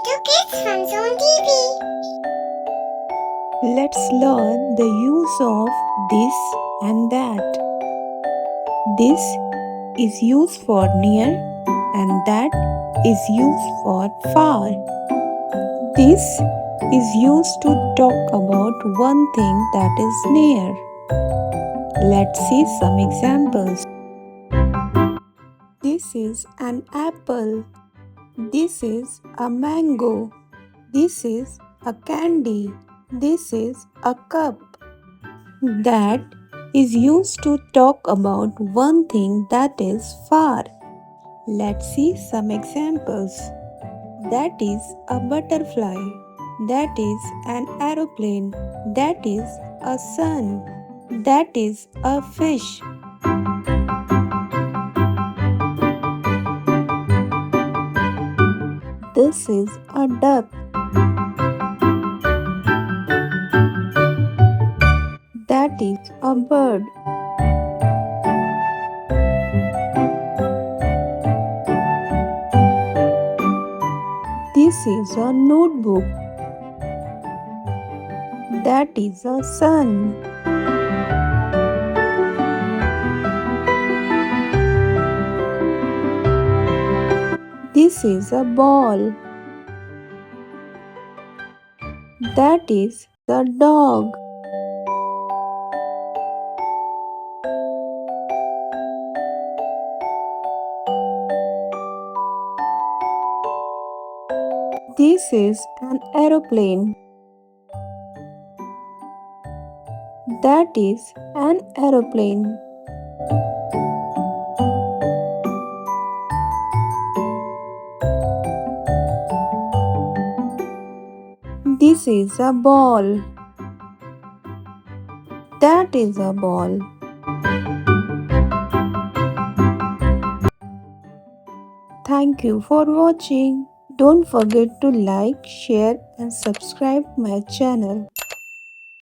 to Kids Fun Zone TV. Let's learn the use of this and that. This is used for near and that is used for far. This is used to talk about one thing that is near. Let's see some examples. This is an apple. This is a mango. This is a candy. This is a cup. That is used to talk about one thing that is far. Let's see some examples. That is a butterfly. That is an aeroplane. That is a sun. That is a fish. This is a duck. That is a bird. This is a notebook. That is a sun. This is a ball. That is the dog. This is an aeroplane. That is an aeroplane. This is a ball. That is a ball. Thank you for watching. Don't forget to like, share and subscribe my channel.